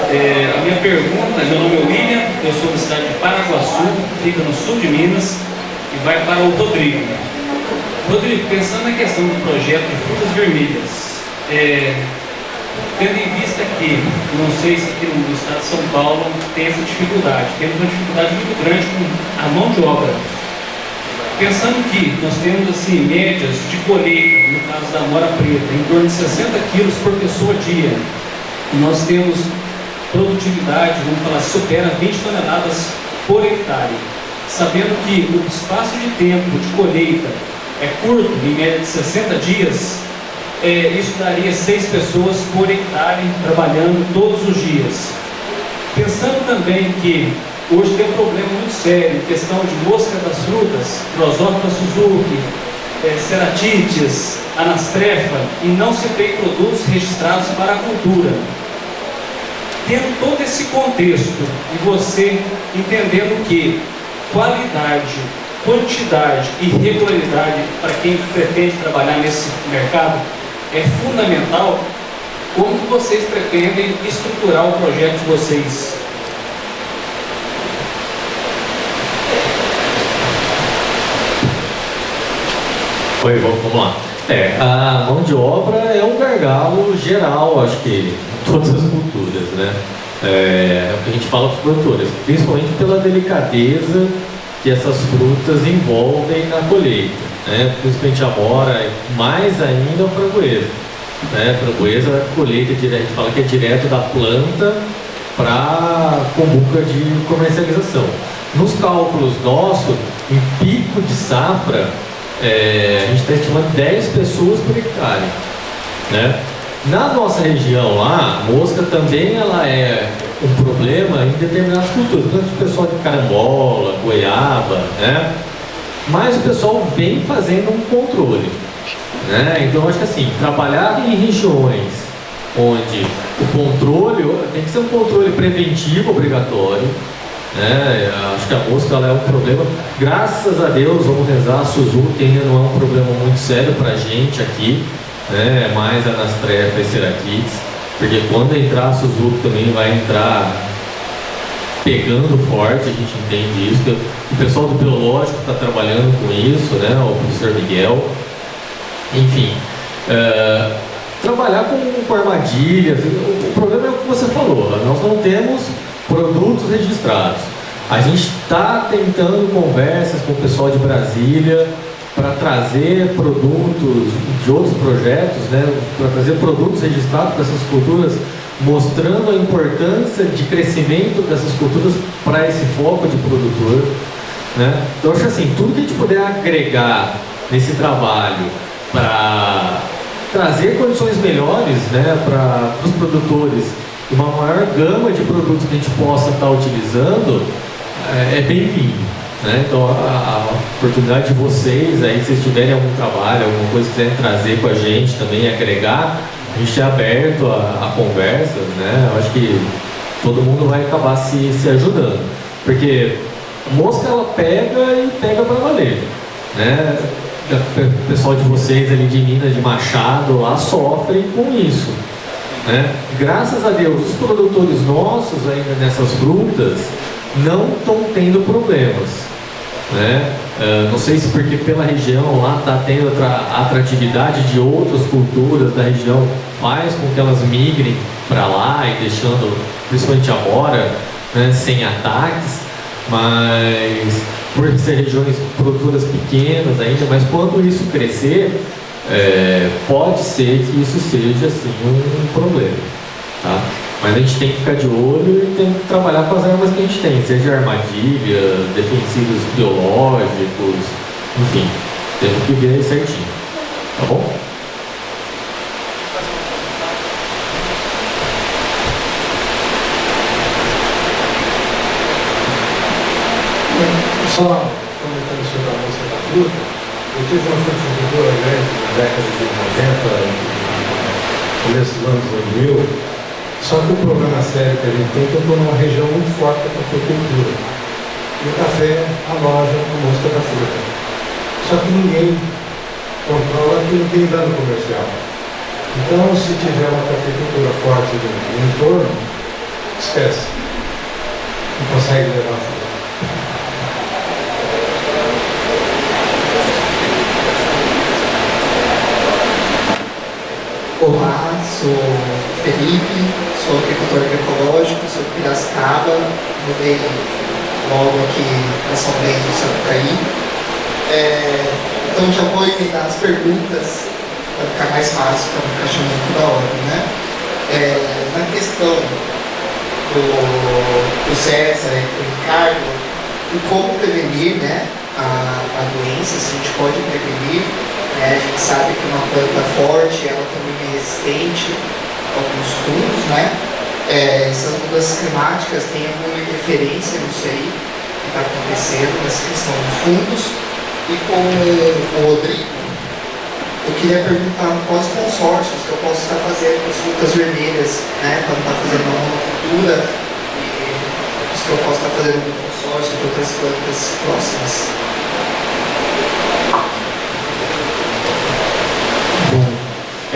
A minha pergunta, meu nome é William, eu sou da cidade de Paraguaçu, fica no sul de Minas, e vai para o Rodrigo. Rodrigo, pensando na questão do projeto de frutas vermelhas, tendo em vista que, não sei se aqui no estado de São Paulo tem essa dificuldade, temos uma dificuldade muito grande com a mão de obra. Pensando que nós temos assim, médias de colheita, no caso da mora preta, em torno de 60 quilos por pessoa dia, nós temos produtividade, vamos falar, supera 20 toneladas por hectare. Sabendo que o espaço de tempo de colheita é curto, em média de 60 dias, isso daria 6 pessoas por hectare trabalhando todos os dias. Pensando também que hoje tem um problema muito sério, questão de mosca das frutas, Drosophila Suzuki, Ceratites, Anastrefa, e não se tem produtos registrados para a cultura. Tendo todo esse contexto e você entendendo que qualidade, quantidade e regularidade para quem pretende trabalhar nesse mercado é fundamental, como que vocês pretendem estruturar o projeto de vocês? Oi, vamos lá. A mão de obra é um gargalo geral, acho que em todas as culturas, né? É o que a gente fala para os produtores, principalmente pela delicadeza que essas frutas envolvem na colheita, né? Principalmente a mora, mais ainda a framboesa, né? Framboesa, a colheita, a gente fala que é direto da planta para a cumbuca de comercialização. Nos cálculos nossos, em pico de safra, a gente está estimando 10 pessoas por hectare, né? Na nossa região lá, a mosca também ela é um problema em determinadas culturas, tanto o pessoal de carambola, goiaba, né? Mas o pessoal vem fazendo um controle, né? Então, eu acho que assim, trabalhar em regiões onde o controle tem que ser um controle preventivo obrigatório, né? Acho que a mosca ela é um problema, graças a Deus, vamos rezar, a Suzuki ainda não é um problema muito sério para a gente aqui, né? Mais a Anastrefa e Ceratites, porque quando entrar a Suzuki também vai entrar pegando forte, a gente entende isso. O pessoal do biológico está trabalhando com isso, né? O professor Miguel, enfim, trabalhar com armadilhas. O problema é o que você falou, nós não temos produtos registrados. A gente está tentando conversas com o pessoal de Brasília para trazer produtos de outros projetos, né, para trazer produtos registrados para essas culturas, mostrando a importância de crescimento dessas culturas para esse foco de produtor, né? Então, eu acho assim, tudo que a gente puder agregar nesse trabalho para trazer condições melhores, né, para os produtores, uma maior gama de produtos que a gente possa estar utilizando, é bem-vindo, né? Então a oportunidade de vocês, aí, se vocês tiverem algum trabalho, alguma coisa que quiserem trazer com a gente também, agregar, a gente é aberto a conversas, né? Eu acho que todo mundo vai acabar se ajudando, porque a mosca ela pega e pega para valer, né? O pessoal de vocês ali de Minas, de Machado, lá sofrem com isso, né? Graças a Deus, os produtores nossos ainda nessas frutas não estão tendo problemas, né? Não sei se porque pela região lá está tendo outra atratividade de outras culturas da região, faz com que elas migrem para lá e deixando principalmente a mora, né, sem ataques, mas por ser regiões produtoras pequenas ainda, mas quando isso crescer, pode ser que isso seja assim um problema, tá? Mas a gente tem que ficar de olho e tem que trabalhar com as armas que a gente tem, seja armadilha, defensivos biológicos, enfim, temos que ver certinho, tá bom? Só comentando sobre a mosca da fruta, eu tive uma fruticultora grande na década de 90, começo dos anos 2000, só que o problema sério que a gente tem é que eu estou numa região muito forte da cafeicultura. E o café aloja a mosca da fruta. Só que ninguém controla que não tem dano comercial. Então, se tiver uma cafeicultura forte no entorno, esquece. Não consegue levar a fruta. Olá, sou Felipe, sou agricultor agroecológico, sou de Piracicaba, mudei logo aqui para São Bento do Sapucaí. Então já vou emendar as perguntas para ficar mais fácil, para não ficar chamando toda hora, né? Na questão do César e do Ricardo, de como prevenir, né, a doença, se a gente pode prevenir. A gente sabe que uma planta forte, ela também é resistente a alguns fungos, né? Essas mudanças climáticas têm alguma interferência nisso aí que está acontecendo, nessa questão dos fungos. E com o Rodrigo, eu queria perguntar quais consórcios que eu posso estar fazendo com as frutas vermelhas, né? Para não estar fazendo uma monocultura, e se eu posso estar fazendo um consórcio de outras plantas próximas.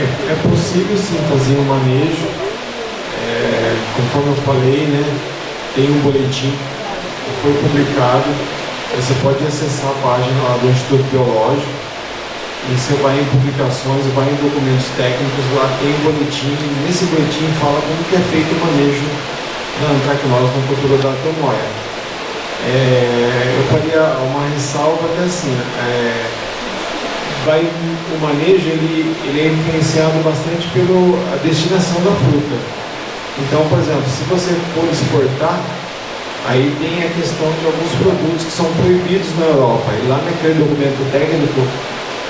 É possível sim fazer um manejo, conforme eu falei, né, tem um boletim que foi publicado, você pode acessar a página lá do Instituto Biológico e você vai em publicações, vai em documentos técnicos, lá tem um boletim, nesse boletim fala como que é feito o manejo da antracnose na cultura da tomoia. Eu faria uma ressalva que assim, o manejo ele é influenciado bastante pela destinação da fruta. Então, por exemplo, se você for exportar, aí tem a questão de alguns produtos que são proibidos na Europa. E lá naquele documento técnico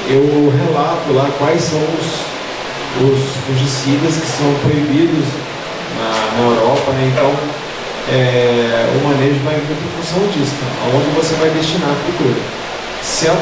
eu relato lá quais são os fungicidas que são proibidos na Europa, né? Então o manejo vai muito em função disso, aonde você vai destinar a cultura. Se a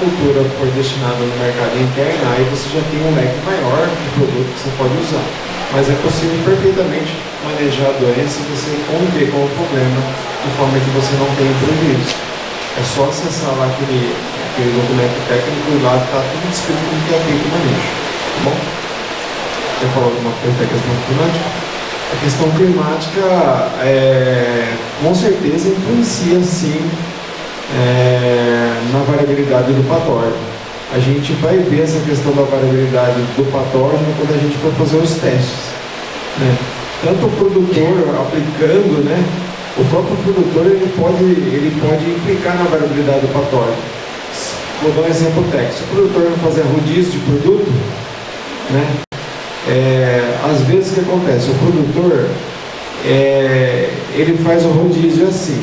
cultura for destinada no mercado interno, aí você já tem um leque maior de produto que você pode usar. Mas é possível perfeitamente manejar a doença e você conviver com o problema de forma que você não tenha prejuízo. É só acessar lá aquele documento técnico e lá está tudo descrito como que é feito o manejo. Tá bom? Quer falar alguma coisa da questão climática? A questão climática com certeza influencia sim na variabilidade do patógeno. A gente vai ver essa questão da variabilidade do patógeno quando a gente for fazer os testes, né? Tanto o produtor aplicando, né? O próprio produtor ele pode implicar na variabilidade do patógeno. Vou dar um exemplo técnico. Se o produtor vai fazer rodízio de produto, né? Às vezes o que acontece? O produtor ele faz o rodízio assim.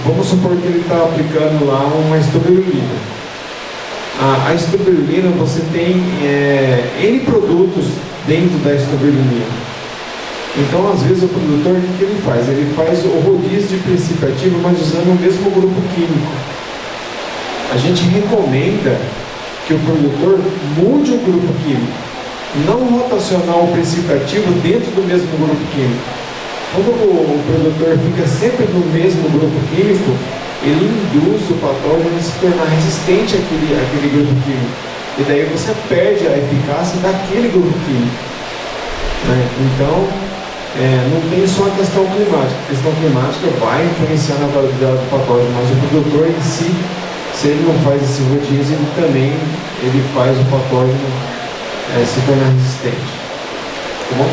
Vamos supor que ele está aplicando lá uma estuberulina. A estuberulina, você tem N produtos dentro da estuberulina. Então, às vezes, o produtor, o que ele faz? Ele faz o rodízio de princípio ativo, mas usando o mesmo grupo químico. A gente recomenda que o produtor mude o grupo químico, não rotacionar o princípio ativo dentro do mesmo grupo químico. Quando o produtor fica sempre no mesmo grupo químico, ele induz o patógeno a se tornar resistente àquele grupo químico. E daí você perde a eficácia daquele grupo químico, né? Então, não tem só a questão climática. A questão climática vai influenciar na variabilidade do patógeno, mas o produtor em si, se ele não faz esse rodízio, ele faz o patógeno se tornar resistente. Tá bom?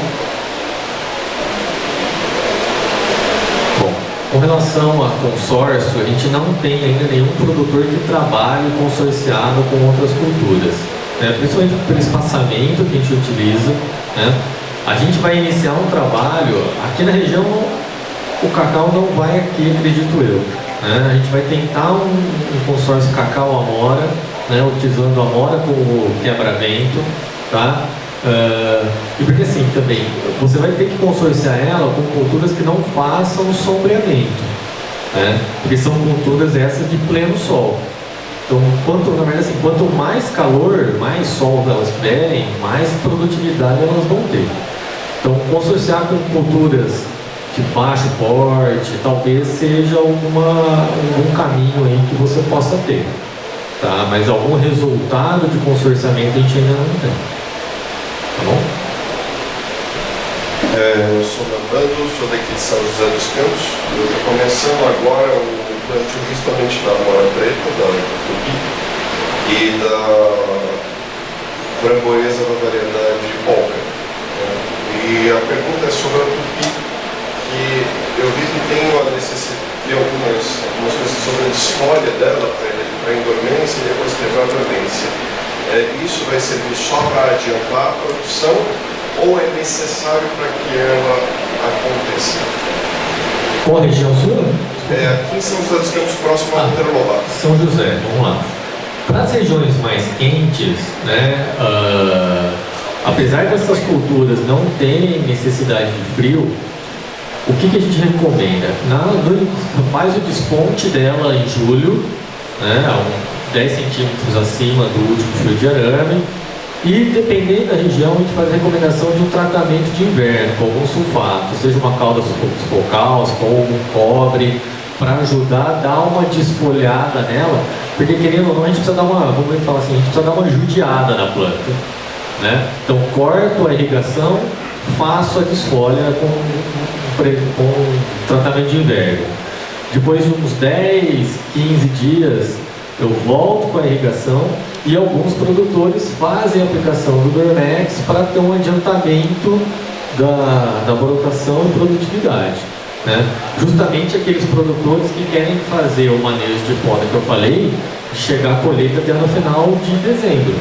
Com relação a consórcio, a gente não tem ainda nenhum produtor que trabalhe consorciado com outras culturas, né? Principalmente pelo espaçamento que a gente utiliza, né? A gente vai iniciar um trabalho, aqui na região o cacau não vai aqui, acredito eu, né? A gente vai tentar um consórcio cacau-amora, né? Utilizando a amora como quebra-vento, tá? E porque assim também você vai ter que consorciar ela com culturas que não façam sombreamento, né? Porque são culturas essas de pleno sol. Então, na verdade, assim, quanto mais calor, mais sol elas tiverem, mais produtividade elas vão ter. Então, consorciar com culturas de baixo porte talvez seja algum caminho aí que você possa ter, tá? Mas algum resultado de consorciamento a gente ainda não tem. Tá bom? Eu sou Nando, sou daqui de São José dos Campos. Eu estou começando agora o plantio justamente da Amora Preta, da Tupi, e da framboesa da variedade Polka. E a pergunta é sobre a Tupi, que eu vi que tem uma necessidade, tem algumas coisas sobre a desfolha dela para endormência e depois levar a dormência. Isso vai servir só para adiantar a produção ou é necessário para que ela aconteça? Qual a região sua? Aqui em São José dos Campos, próximo a Monteiro Lobato. São José, vamos lá. Para as regiões mais quentes, né, apesar dessas culturas não terem necessidade de frio, o que a gente recomenda? Faz o desponte dela em julho, né, a 10 centímetros acima do último fio de arame, e dependendo da região, a gente faz a recomendação de um tratamento de inverno, com algum sulfato, seja uma calda focal, ou algum cobre, para ajudar a dar uma desfolhada nela, porque querendo ou não, a gente precisa dar uma, vamos falar assim, a gente precisa dar uma judiada na planta, né? Então corto a irrigação, faço a desfolha com tratamento de inverno. Depois de uns 10, 15 dias, eu volto com a irrigação e alguns produtores fazem a aplicação do Dormex para ter um adiantamento da brotação e produtividade, né? Justamente aqueles produtores que querem fazer o manejo de poda que eu falei, de chegar a colheita até no final de dezembro.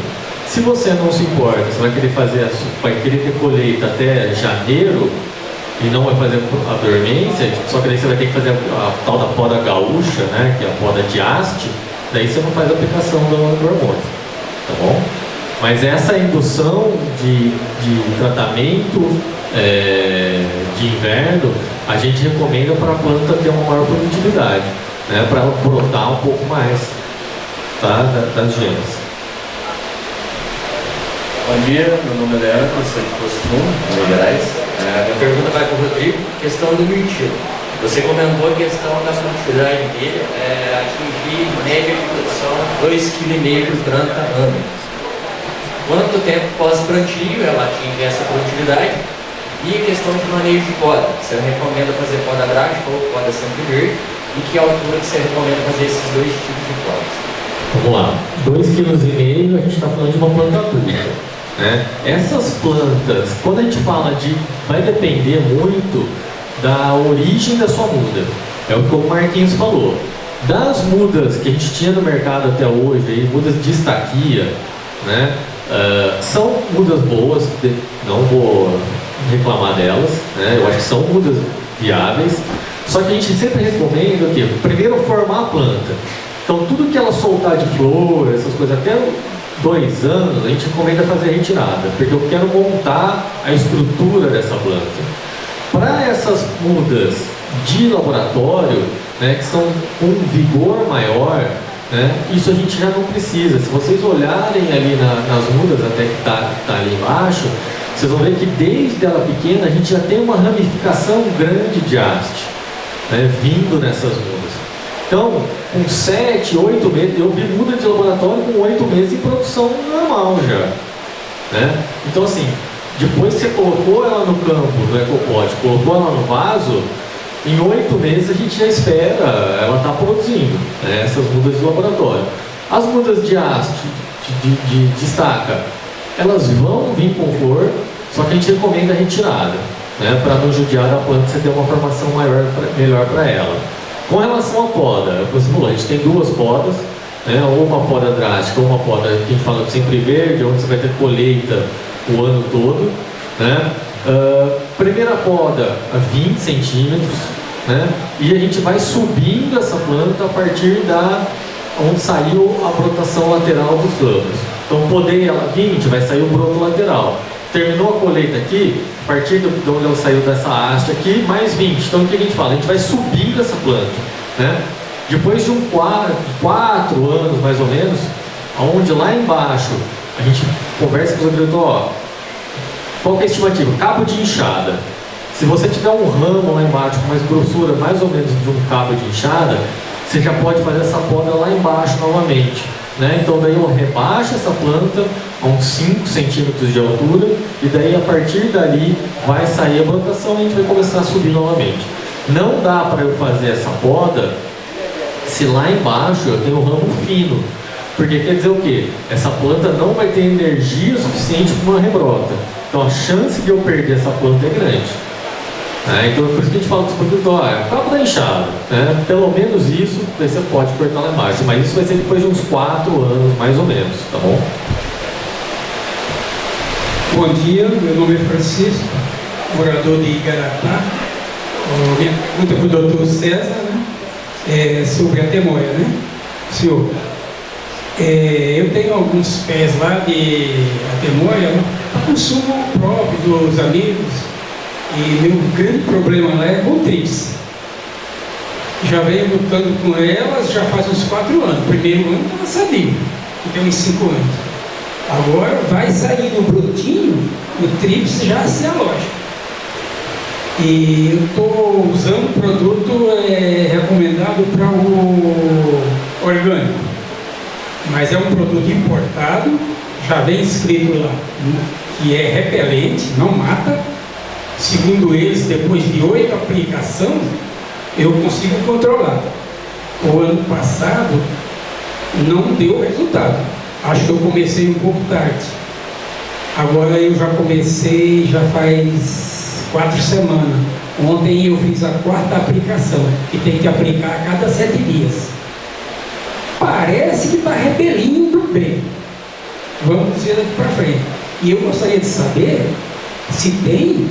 Se você não se importa, você vai querer ter colheita até janeiro e não vai fazer a dormência, só que daí você vai ter que fazer a tal da poda gaúcha, né, que é a poda de haste, daí você não faz a aplicação do hormônio, tá bom? Mas essa indução de tratamento de inverno, a gente recomenda para a planta ter uma maior produtividade, né, para ela brotar um pouco mais, tá, das gemas. Bom dia, meu nome é Leandro, sou de Poço Fundo, Minas Gerais. Minha pergunta vai para o Rodrigo, questão do mirtilo. Você comentou a questão da produtividade dele, atingir média de produção 2,5 kg por planta ano. Quanto tempo pós-plantio ela atinge essa produtividade? E a questão de manejo de poda. Você recomenda fazer poda drástica ou poda sempre verde? E que altura que você recomenda fazer esses dois tipos de podas? Vamos lá, 2,5 kg a gente está falando de uma planta adulta, né? Essas plantas, quando a gente fala vai depender muito da origem da sua muda. É o que o Marquinhos falou. Das mudas que a gente tinha no mercado até hoje, aí, mudas de estaquia, né? São mudas boas, não vou reclamar delas, né? Eu acho que são mudas viáveis, só que a gente sempre recomenda o quê? Primeiro formar a planta. Então tudo que ela soltar de flor, essas coisas, até 2 anos, a gente recomenda fazer a retirada, porque eu quero montar a estrutura dessa planta. Para essas mudas de laboratório, né, que são com vigor maior, né, isso a gente já não precisa. Se vocês olharem ali nas mudas, até que tá ali embaixo, vocês vão ver que desde ela pequena a gente já tem uma ramificação grande de haste, né, vindo nessas mudas. Então, com 7, 8 meses, eu vi muda de laboratório com 8 meses em produção normal já, né? Então assim, depois você colocou ela no campo, no ecopote, colocou ela no vaso, em 8 meses a gente já espera ela estar produzindo, né, essas mudas de laboratório. As mudas de haste, de estaca, elas vão vir com flor, só que a gente recomenda a retirada, né, para não judiar da planta, você ter uma formação melhor para ela. Com relação à poda, você falou, a gente tem 2 podas, né, ou uma poda drástica, ou uma poda que a gente fala sempre verde, onde você vai ter colheita o ano todo, né? Primeira poda a 20 centímetros, né? E a gente vai subindo essa planta a partir onde saiu a brotação lateral dos ramos. Então, podei ela 20, vai sair o broto lateral. Terminou a colheita aqui, a partir de onde ela saiu dessa haste aqui, mais 20. Então, o que a gente fala? A gente vai subindo essa planta, né? Depois de 4 anos, mais ou menos, onde lá embaixo a gente conversa com os agricultores, qual que é a estimativa? Cabo de enxada. Se você tiver um ramo lá embaixo com mais grossura, mais ou menos de um cabo de enxada, você já pode fazer essa poda lá embaixo novamente, né? Então daí eu rebaixo essa planta, a uns 5 centímetros de altura, e daí a partir dali vai sair a brotação e a gente vai começar a subir novamente. Não dá para eu fazer essa poda se lá embaixo eu tenho um ramo fino, porque quer dizer o quê? Essa planta não vai ter energia suficiente para uma rebrota, então a chance de eu perder essa planta é grande. Então por isso que a gente fala dos produtos, é papo da enxada, né? Pelo menos isso, daí você pode cortar lá embaixo, mas isso vai ser depois de uns 4 anos, mais ou menos, tá bom? Bom dia, meu nome é Francisco, morador de Igarapá. Minha pergunta para o doutor César, né? É sobre a temoia, né? Senhor, eu tenho alguns pés lá de atemoia, né? Consumo próprio dos amigos, e meu grande problema lá é com trips. Já venho lutando com elas já faz uns 4 anos. Primeiro ano estava sadio, tem uns 5 anos. Agora vai sair no brotinho, o trips já se aloja. E eu estou usando o produto recomendado para o orgânico, mas é um produto importado, já vem escrito lá que é repelente, não mata. Segundo eles, depois de 8 aplicações, eu consigo controlar. O ano passado não deu resultado. Acho que eu comecei um pouco tarde. Agora eu já comecei, já faz 4 semanas. Ontem eu fiz a 4ª aplicação, que tem que aplicar a cada 7 dias. Parece que está repelindo bem. Vamos dizer daqui para frente. E eu gostaria de saber se tem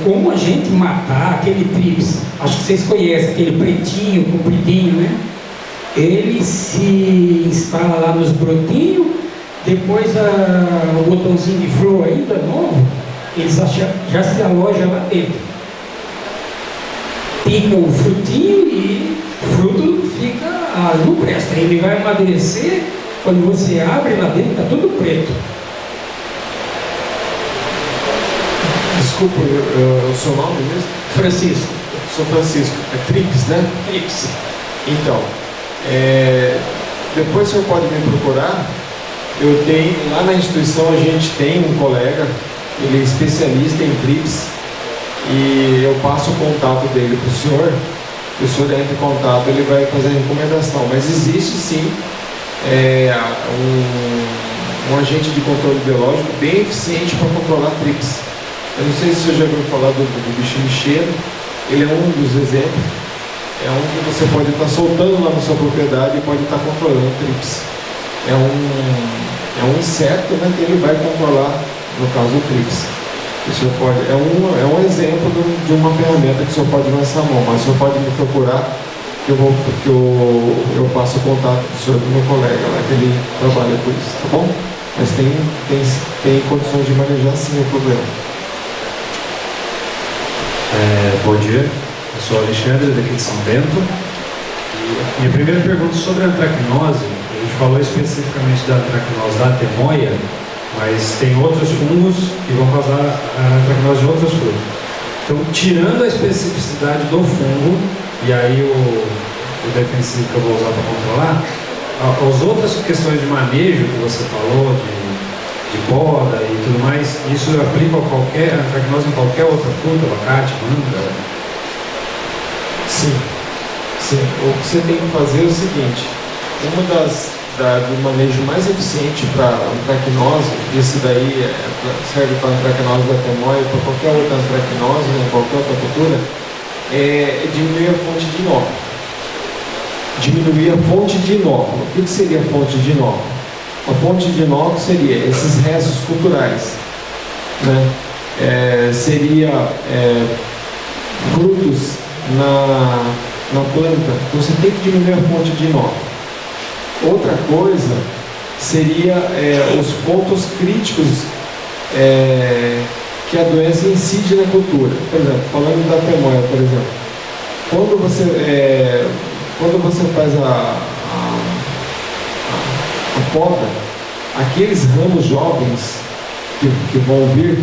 como a gente matar aquele trips. Acho que vocês conhecem, aquele pretinho, compridinho, né? Ele se instala lá nos brotinhos, depois o botãozinho de flor ainda novo, ele já se aloja lá dentro. Pica o frutinho e o fruto fica, não presta, ele vai amadurecer, quando você abre lá dentro está tudo preto. Desculpa, o seu nome mesmo? Francisco. Sou Francisco. É trips, né? Trips. Então, depois o senhor pode me procurar. Eu tenho, lá na instituição a gente tem um colega, ele é especialista em trips, e eu passo o contato dele para o senhor entra em contato, ele vai fazer a recomendação. Mas existe sim um agente de controle biológico bem eficiente para controlar trips. Eu não sei se você já ouviu falar do bicho lixeiro, ele é um dos exemplos. É um que você pode estar soltando lá na sua propriedade e pode estar controlando trips. É um inseto, né, que ele vai controlar, no caso, o trips. O senhor pode, é um exemplo de uma ferramenta que o senhor pode lançar a mão, mas o senhor pode me procurar, que eu passo o contato do senhor do meu colega lá, que ele trabalha com isso, tá bom? Mas tem condições de manejar sim o problema. Bom dia, eu sou Alexandre, daqui de São Bento. E minha primeira pergunta sobre a antracnose. A gente falou especificamente da antracnose da temoia, mas tem outros fungos que vão causar a antracnose de outras frutas. Então, tirando a especificidade do fungo, e aí o defensivo que eu vou usar para controlar, as outras questões de manejo que você falou, de poda e tudo mais, isso aplica a qualquer antracnose em qualquer outra fruta, abacate, manga? Sim. O que você tem que fazer é o seguinte: do manejo mais eficiente para antracnose, esse daí serve para antracnose da temoia, para qualquer outra antracnose, né, qualquer outra cultura, é diminuir a fonte de inóculo. Diminuir a fonte de inóculo. O que seria a fonte de inóculo? A fonte de inóculo seria esses restos culturais, né? Seria frutos na planta. Então você tem que diminuir a fonte de inóculo. Outra coisa seria os pontos críticos que a doença incide na cultura. Por exemplo, falando da temoia, por exemplo, quando você faz a poda, aqueles ramos jovens que vão vir,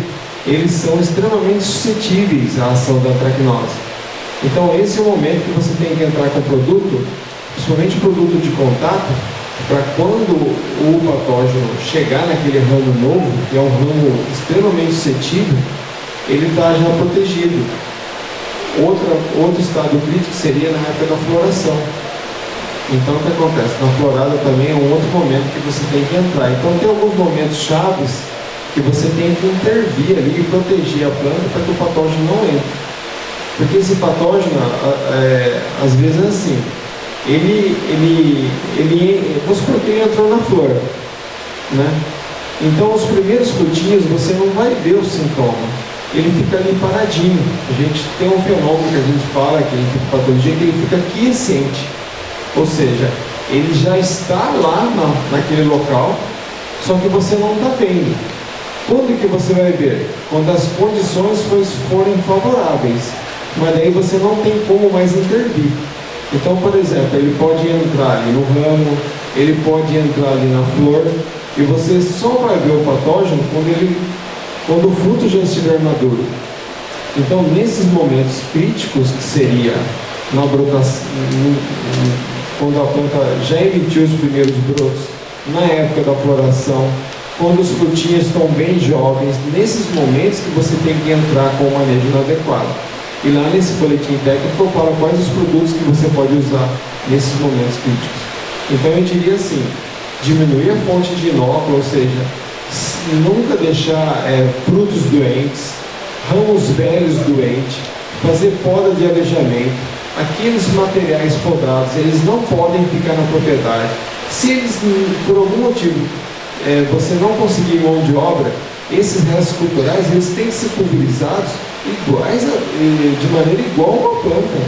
eles são extremamente suscetíveis à ação da antracnose. Então esse é o momento que você tem que entrar com o produto, principalmente produto de contato, para quando o patógeno chegar naquele ramo novo, que é um ramo extremamente suscetível, ele está já protegido. Outro estado crítico seria na época da floração. Então, o que acontece? Na florada também é um outro momento que você tem que entrar. Então, tem alguns momentos chaves que você tem que intervir ali e proteger a planta para que o patógeno não entre. Porque esse patógeno, às vezes é assim, vamos supor que ele entrou na flor, né? Então, os primeiros frutinhos você não vai ver o sintoma, ele fica ali paradinho. A gente tem um fenômeno que a gente fala, que em patologia, que ele fica quiescente, ou seja, ele já está lá naquele local, só que você não está vendo. Quando que você vai ver? Quando as condições forem favoráveis, mas daí você não tem como mais intervir. Então, por exemplo, ele pode entrar ali no ramo, ele pode entrar ali na flor, e você só vai ver o patógeno quando o fruto já estiver maduro. Então, nesses momentos críticos, que seria na brotação, quando a planta já emitiu os primeiros brotos, na época da floração, quando os frutinhos estão bem jovens, nesses momentos que você tem que entrar com o manejo adequado. E lá nesse boletim técnico eu falo quais os produtos que você pode usar nesses momentos críticos. Então eu diria assim, diminuir a fonte de inóculo, ou seja, nunca deixar frutos doentes, ramos velhos doentes, fazer poda de alejamento. Aqueles materiais podados, eles não podem ficar na propriedade. Se eles, por algum motivo, você não conseguir mão de obra, esses restos culturais, eles têm que ser pulverizados de maneira igual a uma planta.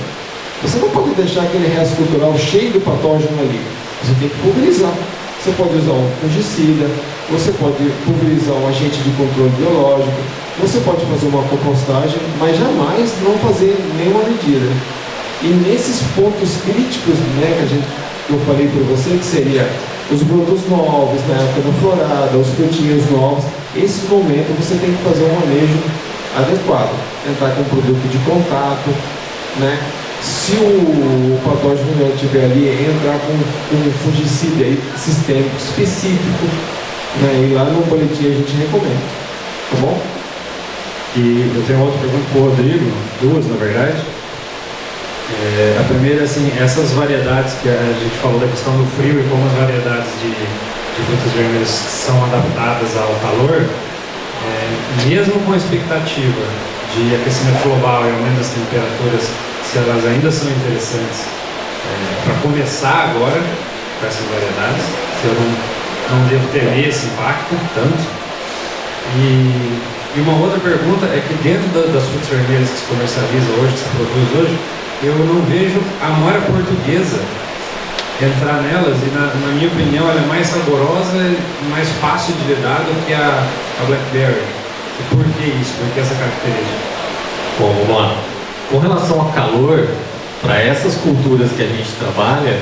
Você não pode deixar aquele resto cultural cheio de patógeno ali. Você tem que pulverizar. Você pode usar um fungicida, você pode pulverizar um agente de controle biológico, você pode fazer uma compostagem, mas jamais não fazer nenhuma medida. E nesses pontos críticos, né, que eu falei para você, que seria os brotos novos, na época da florada, os frutinhos novos, esse momento você tem que fazer um manejo adequado, entrar com produto de contato, né? Se o patógeno já estiver ali, entrar com um fungicida sistêmico específico, né? E lá no boletim a gente recomenda, tá bom? E eu tenho outra pergunta para o Rodrigo, duas na verdade. A primeira, assim, essas variedades que a gente falou da questão do frio e como as variedades de frutas vermelhas são adaptadas ao calor, mesmo com a expectativa de aquecimento global e aumento das temperaturas, se elas ainda são interessantes para começar agora com essas variedades, se eu não devo temer esse impacto tanto. E uma outra pergunta é que dentro das frutas vermelhas que se comercializa hoje, que se produz hoje, eu não vejo a amora portuguesa entrar nelas, e na minha opinião ela é mais saborosa e mais fácil de lidar do que a Blackberry. E por que isso? Por que essa característica? Bom, vamos lá. Com relação a calor, para essas culturas que a gente trabalha,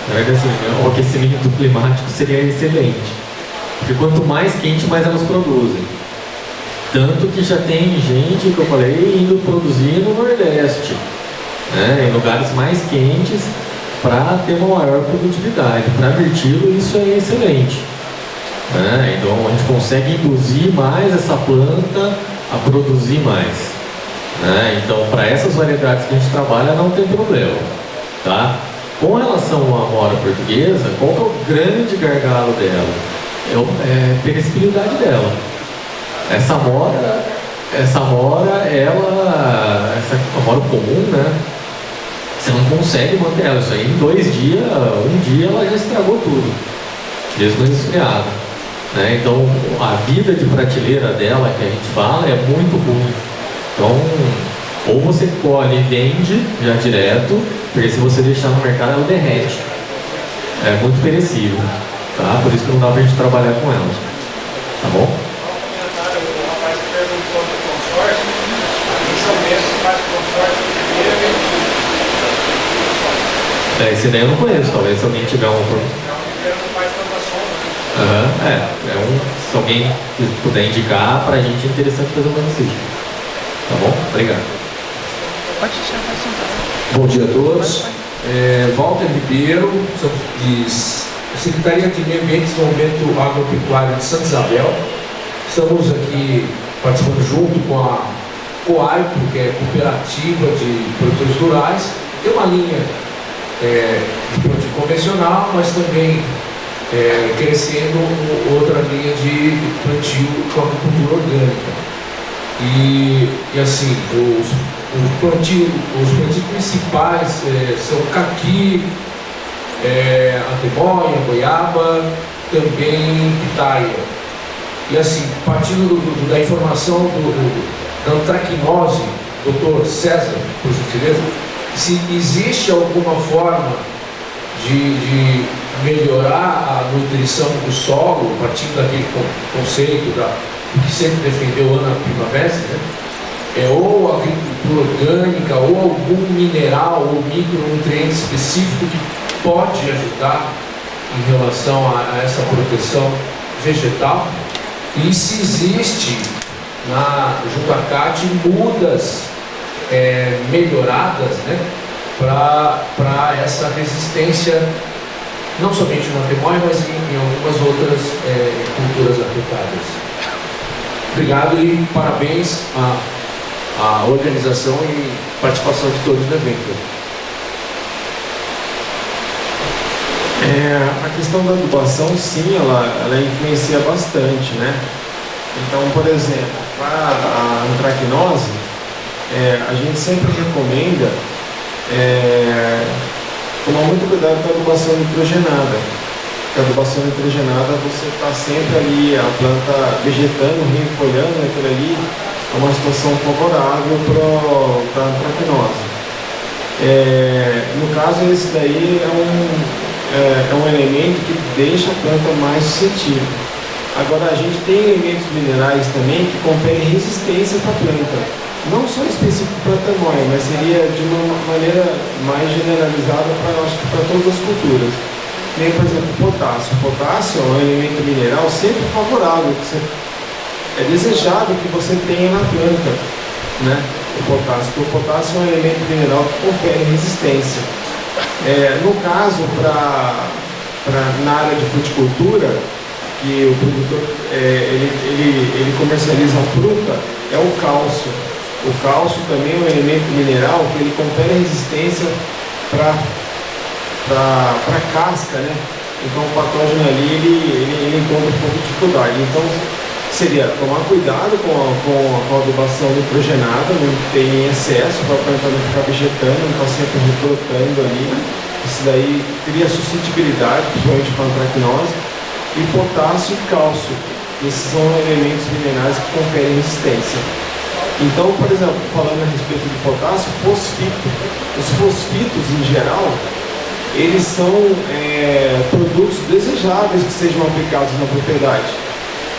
na verdade, assim, o aquecimento climático seria excelente. Porque quanto mais quente, mais elas produzem. Tanto que já tem gente, que eu falei, indo produzir no Nordeste, né, em lugares mais quentes, para ter uma maior produtividade. Para mirtilo, isso é excelente. Né? Então, a gente consegue induzir mais essa planta a produzir mais. Né? Então, para essas variedades que a gente trabalha, não tem problema. Tá? Com relação à amora portuguesa, qual que é o grande gargalo dela? É a perecibilidade dela. Essa amora, essa amora comum, né? Você não consegue manter ela. Isso aí em 2 dias, 1 dia ela já estragou tudo, mesmo resfriado. Né? Então a vida de prateleira dela, que a gente fala, é muito ruim. Então, ou você colhe e vende já direto, porque se você deixar no mercado ela derrete. É muito perecível. Tá? Por isso que não dá pra gente trabalhar com ela. Tá bom? O rapaz que perguntou do consórcio, aqui em São Bento faz consórcio primeiro. Esse daí eu não conheço, talvez se alguém tiver um. Se alguém puder indicar, pra gente é interessante fazer um exercício. Tá bom? Obrigado. Pode chamar assunto. Bom dia a todos. Walter Ribeiro, sou Secretaria de Meio Ambiente e Desenvolvimento Agropecuário de Santa Isabel. Estamos aqui participando junto com a Coaipo, que é Cooperativa de Produtores Rurais. Tem uma linha de plantio convencional, mas também crescendo outra linha de plantio com agricultura orgânica. E assim, os plantios principais são caqui, antemóia, goiaba, também pitaia. E assim, partindo da informação da antracnose, doutor César, por gentileza, se existe alguma forma de melhorar a nutrição do solo, partindo daquele conceito que sempre defendeu Ana Primavera, né? Ou agricultura orgânica, ou algum mineral ou micronutriente específico que pode ajudar em relação a essa proteção vegetal, e se existe junto à CAT mudas melhoradas, né, para essa resistência, não somente no antemóia, mas em algumas outras culturas afetadas. Obrigado e parabéns à organização e participação de todos no evento. A questão da adubação, sim, ela influencia bastante, né? Então, por exemplo, para a antracnose, a gente sempre recomenda tomar muito cuidado com a adubação nitrogenada. Porque a adubação nitrogenada, você está sempre ali, a planta vegetando, reenfolhando, aquilo ali é uma situação favorável para a antracnose. No caso, esse daí é um elemento que deixa a planta mais suscetível. Agora, a gente tem elementos minerais também que conferem resistência para a planta. Não só específico para a antemóia, mas seria de uma maneira mais generalizada para todas as culturas. Nem, por exemplo, o potássio. O potássio é um elemento mineral sempre favorável. É desejável que você tenha na planta, né? O potássio. Porque o potássio é um elemento mineral que confere resistência. No caso, na área de fruticultura, que o produtor ele comercializa a fruta, é o cálcio. O cálcio também é um elemento mineral que ele confere resistência para a casca, né? Então o patógeno ali ele encontra um pouco de dificuldade. Então seria tomar cuidado com a adubação nitrogenada, não ter em excesso para a planta não ficar vegetando, não estar sempre rebrotando ali. Isso daí cria suscetibilidade, principalmente para a antracnose. E potássio e cálcio. Esses são elementos minerais que conferem resistência. Então, por exemplo, falando a respeito de potássio, fosfito. Os fosfitos, em geral, eles são produtos desejáveis que sejam aplicados na propriedade.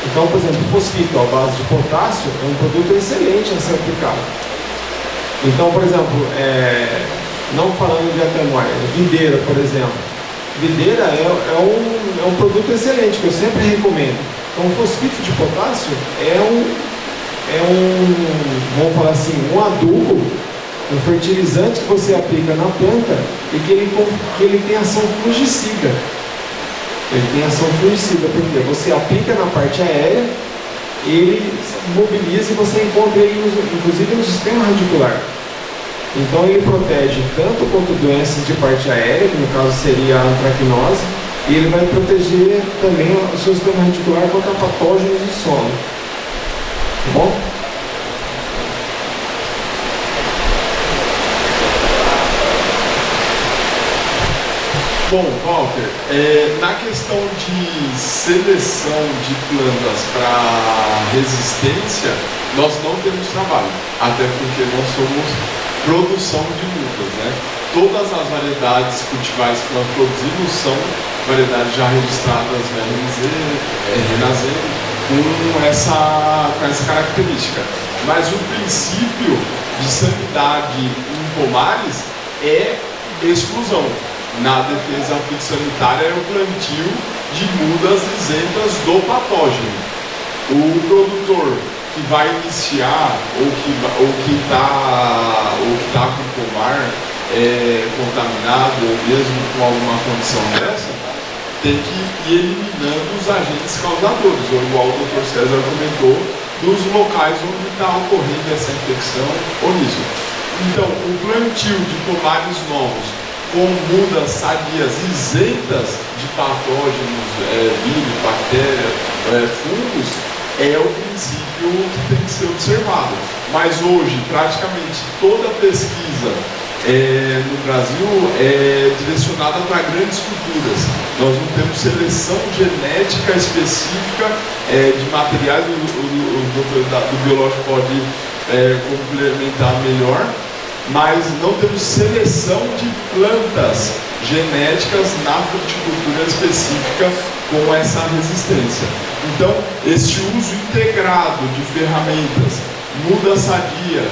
Então, por exemplo, fosfito à base de potássio é um produto excelente a ser aplicado. Então, por exemplo, não falando de antemóia, videira, por exemplo. Videira é um produto excelente, que eu sempre recomendo. Então, o fosfito de potássio vamos falar assim, um adubo, um fertilizante que você aplica na planta e que ele tem ação fungicida. Ele tem ação fungicida, porque você aplica na parte aérea, ele mobiliza e você encontra ele, inclusive, no sistema radicular. Então ele protege tanto contra doenças de parte aérea, que no caso seria a antracnose, e ele vai proteger também o seu sistema radicular contra patógenos do solo. Tá bom? Bom, Walter, na questão de seleção de plantas para resistência, nós não temos trabalho, até porque nós somos produção de mudas, né? Todas as variedades cultivares que nós produzimos são variedades já registradas na RNZ, com essa característica. Mas o princípio de sanidade em pomares é exclusão. Na defesa fitossanitária é o plantio de mudas isentas do patógeno. O produtor que vai iniciar ou que está com o pomar contaminado ou mesmo com alguma condição dessa, tem que ir eliminando os agentes causadores, ou igual o Dr. César comentou, dos locais onde está ocorrendo essa infecção ou isso. Então, o plantio de pomares novos com mudas sadias isentas de patógenos, vírus, bactérias, fungos, é o princípio que tem que ser observado. Mas hoje, praticamente toda a pesquisa no Brasil é direcionada para grandes culturas. Nós não temos seleção genética específica de materiais, o doutor do biológico pode complementar melhor, mas não temos seleção de plantas genéticas na fruticultura específica com essa resistência. Então, este uso integrado de ferramentas, muda sadia,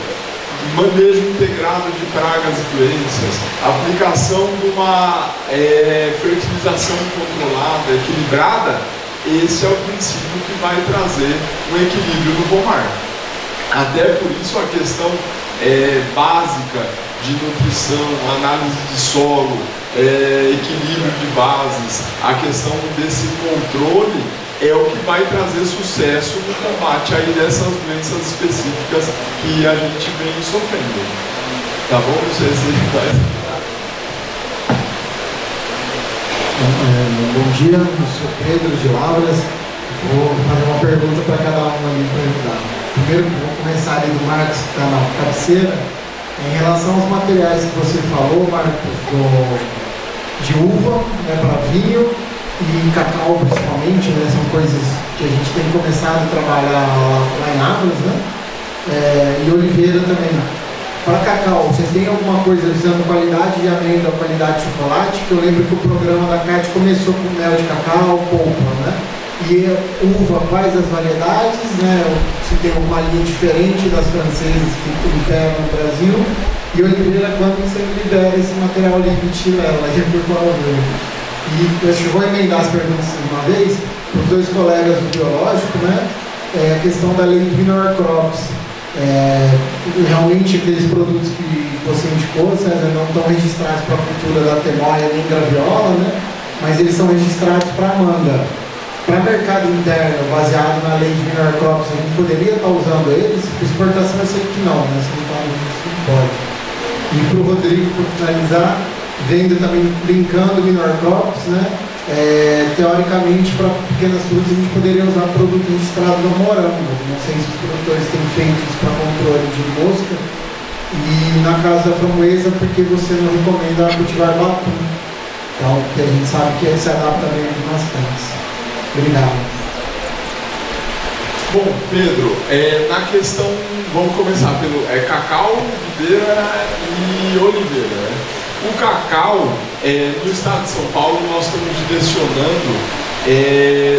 manejo integrado de pragas e doenças, aplicação de uma fertilização controlada, equilibrada, esse é o princípio que vai trazer um equilíbrio no pomar. Até por isso a questão básica de nutrição, análise de solo, equilíbrio de bases, a questão desse controle é o que vai trazer sucesso no combate aí dessas doenças específicas que a gente vem sofrendo. Tá bom? Não sei se vai. Bom dia, eu sou Pedro de Lavras. Vou fazer uma pergunta para cada um ali para ajudar. Primeiro, vou começar ali do Marcos, que está na cabeceira. Em relação aos materiais que você falou, Marcos, de uva, para vinho e cacau principalmente, são coisas que a gente tem começado a trabalhar lá em Lavras, e oliveira também. Para cacau, você tem alguma coisa visando qualidade de amêndoa, qualidade de chocolate? Que eu lembro que o programa da CAT começou com mel de cacau, polpa, E uva, quais as variedades, Se tem uma linha diferente das francesas que imperam no Brasil. E oliveira, quando você libera esse material líquido, por favor. E eu vou emendar as perguntas de uma vez, para os dois colegas do biológico, a questão da lei do Minor Crops. Realmente aqueles produtos que você indicou, César, não estão registrados para a cultura da temoia nem graviola, mas eles são registrados para a manga. Para mercado interno, baseado na lei de Minor Crops, a gente poderia estar usando eles? Para exportação eu sei que não, se não pode. E para o Rodrigo, por finalizar, vendo também, brincando Minor Crops, teoricamente, para pequenas frutas, a gente poderia usar produto registrado no morango. Não sei se os produtores têm feito isso para controle de mosca. E na casa da framboesa, porque você não recomenda cultivar bapum. Então, que a gente sabe que se adapta bem a algumas plantas. Obrigado. Bom, Pedro, na questão, vamos começar pelo cacau, videira e oliveira. O cacau, no estado de São Paulo, nós estamos direcionando,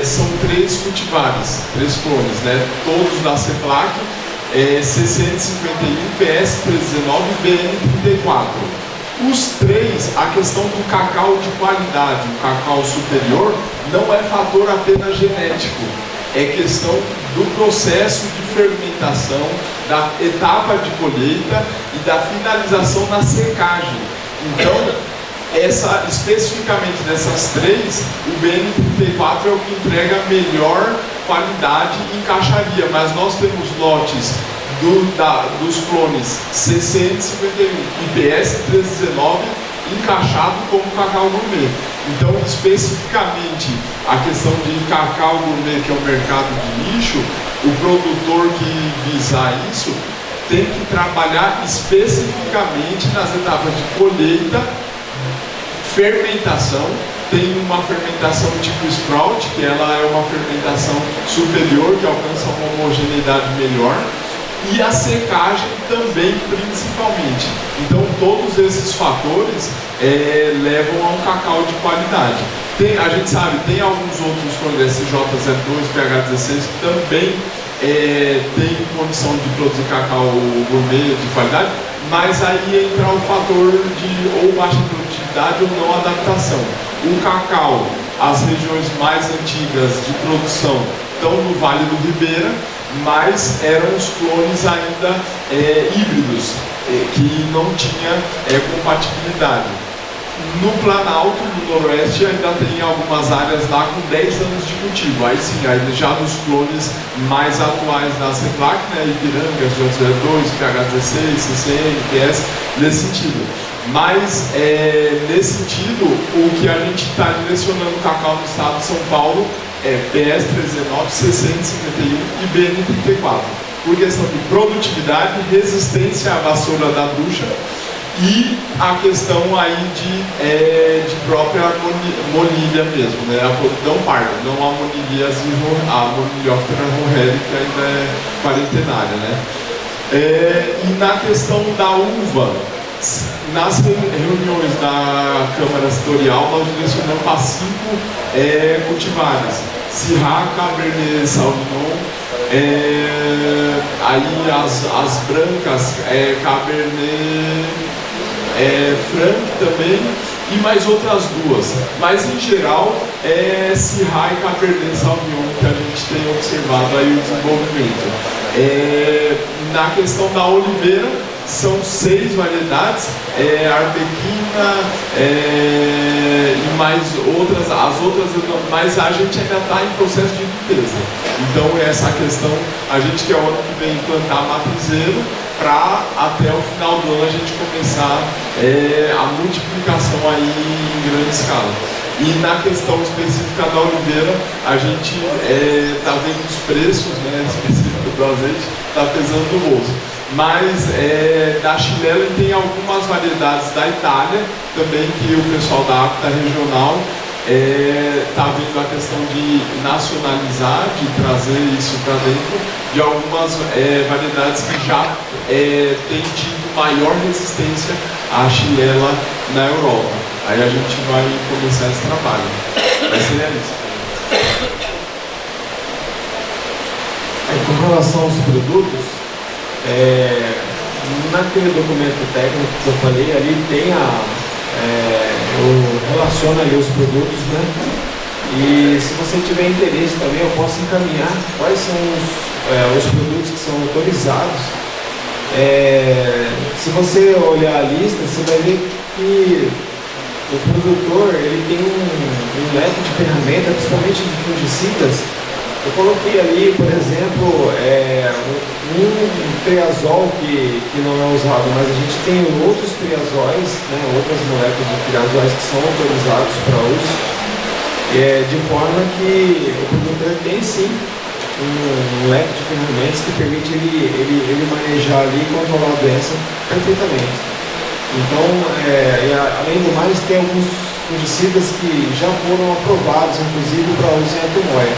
são 3 cultivares, 3 clones, todos da CEPLAC, C151, PS319 e BN34. Os 3, a questão do cacau de qualidade, o cacau superior, não é fator apenas genético, é questão do processo de fermentação, da etapa de colheita e da finalização na secagem. Então, especificamente dessas 3, o BN34 é o que entrega a melhor qualidade e encaixaria, mas nós temos lotes dos clones C151 e PS319 encaixado como cacau gourmet. Então, especificamente, a questão de cacau gourmet, que é um mercado de nicho, o produtor que visar isso tem que trabalhar especificamente nas etapas de colheita, fermentação. Tem uma fermentação tipo sprout, que ela é uma fermentação superior, que alcança uma homogeneidade melhor, e a secagem também, principalmente. Então, todos esses fatores levam a um cacau de qualidade. A gente sabe, tem alguns outros, como SJ02, PH16, que também tem condição de produzir cacau gourmet de qualidade, mas aí entra o fator de ou baixa produtividade ou não adaptação. O cacau, as regiões mais antigas de produção estão no Vale do Ribeira, mas eram os clones ainda híbridos, que não tinha compatibilidade. No Planalto, no Noroeste, ainda tem algumas áreas lá com 10 anos de cultivo. Aí sim, aí já nos clones mais atuais da CEPLAC, né, Ipiranga, J02, PH16, CCM, PS, nesse sentido. Mas, nesse sentido, o que a gente está direcionando o cacau no estado de São Paulo é PS 319, 651 e BN 34. Por questão de produtividade, resistência à vassoura da bruxa e a questão aí de própria monilha mesmo, né? Não parda, não a moniliase, a Monilioptera roheri, que ainda é quarentenária, né? E na questão da uva, nas reuniões da Câmara Setorial, nós direcionamos para 5 cultivares: Syrah, Cabernet Sauvignon, aí as brancas, Cabernet Franc também, e mais outras 2. Mas em geral Syrah e Cabernet Sauvignon que a gente tem observado aí o desenvolvimento. Na questão da oliveira, são 6 variedades, Arbequina e mais outras, as outras, mas a gente ainda está em processo de limpeza. Então essa questão, a gente quer o ano que vem implantar matrizeiro para até o final do ano a gente começar a multiplicação aí em grande escala. E na questão específica da oliveira, a gente está vendo os preços, né, específicos do azeite, está pesando no bolso. Mas da Chilela tem algumas variedades da Itália também, que o pessoal da APTA regional está vendo a questão de nacionalizar, de trazer isso para dentro de algumas variedades que já têm tido maior resistência à Chilela na Europa. Aí a gente vai começar esse trabalho. Vai ser realista. Com relação aos produtos, naquele documento técnico que eu falei, ali tem eu relaciono ali os produtos, né? E se você tiver interesse também, eu posso encaminhar quais são os produtos que são autorizados. Se você olhar a lista, você vai ver que o produtor ele tem um leque de ferramentas, principalmente de fungicidas. Eu coloquei ali, por exemplo, um triazol que não é usado, mas a gente tem outros triazóis, né, outras moléculas de triazóis que são autorizados para uso, de forma que o produtor tem sim um leque de ferramentas que permite ele manejar ali e controlar a doença perfeitamente. Então, além do mais, tem alguns fungicidas que já foram aprovados, inclusive, para uso em Atemoia.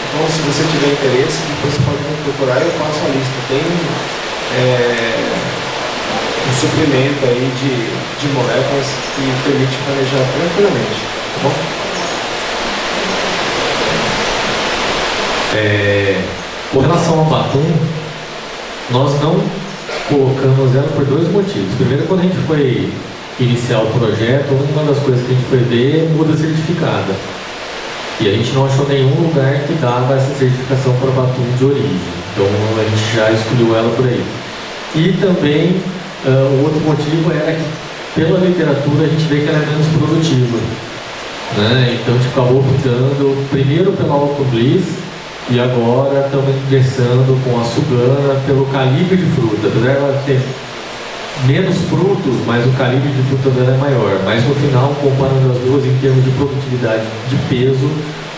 Então, se você tiver interesse, depois você pode me procurar e eu passo a lista. Tem um suplemento aí de moléculas que permite manejar tranquilamente, tá bom? Com relação ao batum, nós não colocamos ela por 2 motivos. Primeiro, quando a gente foi iniciar o projeto, uma das coisas que a gente foi ver é muda certificada. E a gente não achou nenhum lugar que dava essa certificação para batum de origem. Então a gente já excluiu ela por aí. E também o outro motivo era que pela literatura a gente vê que ela é menos produtiva, né? Então a gente acabou optando primeiro pela Autobliss e agora estamos ingressando com a Sugana pelo calibre de fruta. Apesar dela ter menos frutos, mas o calibre de fruta dela é maior. Mas no final, comparando as duas em termos de produtividade de peso,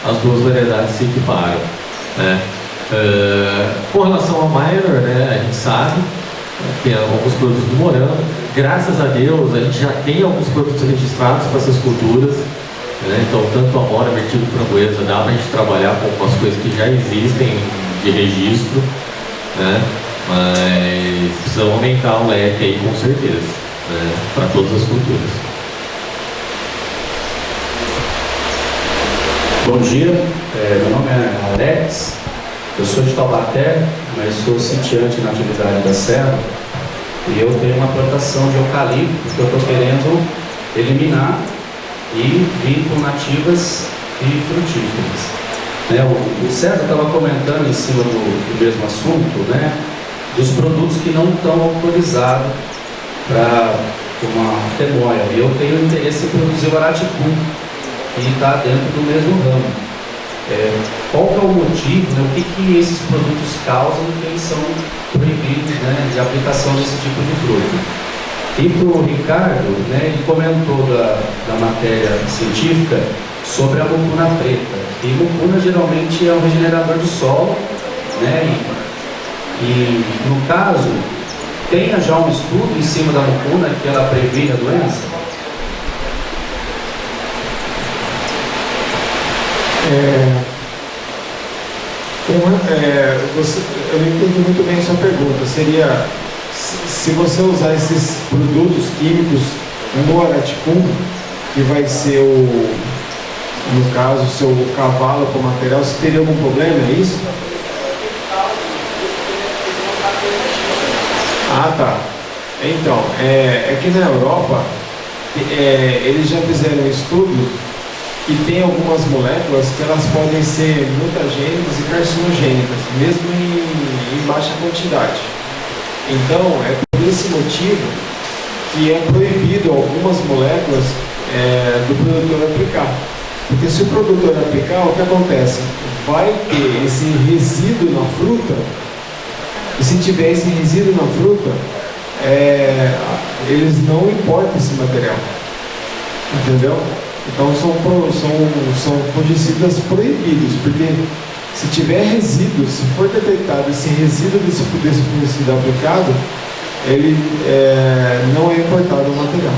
as duas variedades se equiparam, né? Com relação ao minor, né, a gente sabe, tem alguns produtos do morango. Graças a Deus, a gente já tem alguns produtos registrados para essas culturas, né? Então, tanto a mora, mirtilo, framboesa, dá para a gente trabalhar com algumas coisas que já existem de registro, né? Mas precisamos aumentar o leque aí com certeza, né, para todas as culturas. Bom dia, meu nome é Alex, eu sou de Taubaté, mas sou sitiante na atividade da serra e eu tenho uma plantação de eucalipto que eu estou querendo eliminar e vir com nativas e frutíferas. O César estava comentando em cima do mesmo assunto, né? Dos produtos que não estão autorizados para como a temoia. E eu tenho interesse em produzir o araticum, que está dentro do mesmo ramo. Qual que é o motivo, né? O que esses produtos causam que eles são proibidos, né, de aplicação desse tipo de fruta? E para o Ricardo, né, ele comentou da matéria científica sobre a mucuna preta. E mucuna geralmente é um regenerador de solo, né, e no caso, tenha já um estudo em cima da mucuna que ela previne a doença? Eu não entendi muito bem a sua pergunta. Seria se você usar esses produtos químicos no araticum, que vai ser no caso, o seu cavalo com material, você teria algum problema, é isso? Ah, tá. Então, é que na Europa, eles já fizeram um estudo que tem algumas moléculas que elas podem ser mutagênicas e carcinogênicas, mesmo em baixa quantidade. Então, é por esse motivo que é proibido algumas moléculas do produtor aplicar. Porque se o produtor aplicar, o que acontece? Vai ter esse resíduo na fruta, e se tiver esse resíduo na fruta, eles não importam esse material. Entendeu? Então são fungicidas proibidos, porque se tiver resíduo, se for detectado esse resíduo desse fungicida aplicado, ele não é importado o material.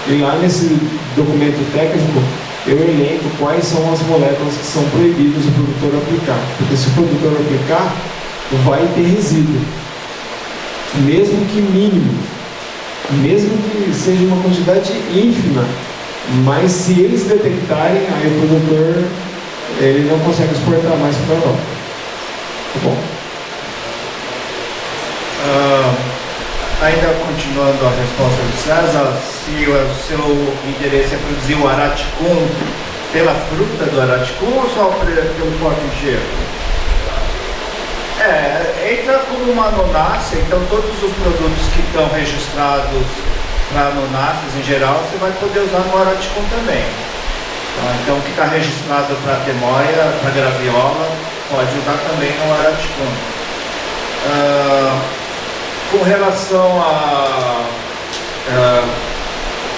E lá nesse documento técnico, eu elenco quais são as moléculas que são proibidas o produtor aplicar. Porque se o produtor aplicar, vai ter resíduo, mesmo que mínimo, mesmo que seja uma quantidade ínfima, mas se eles detectarem, aí o produtor ele não consegue exportar mais para a Europa. Tá bom? Ainda continuando a resposta do César, se o seu interesse é produzir o araticum pela fruta do araticum ou só pelo porte inteiro? Entra como uma nonácea, então todos os produtos que estão registrados para nonáceas em geral, você vai poder usar no araticum também. Então o que está registrado para temoia, para graviola, pode usar também no araticum. Com relação a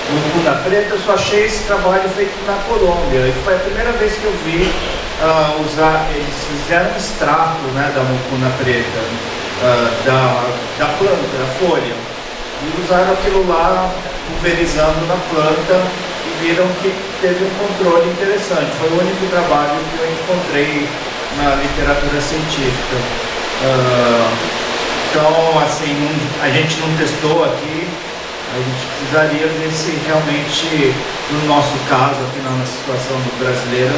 mucuna preta, eu só achei esse trabalho feito na Colômbia. E foi a primeira vez que eu vi eles fizeram um extrato, né, da mucuna preta, da planta, da folha, e usaram aquilo lá, pulverizando na planta, e viram que teve um controle interessante. Foi o único trabalho que eu encontrei na literatura científica. Então, assim, a gente não testou aqui, a gente precisaria ver se realmente, no nosso caso, aqui na situação do brasileiro,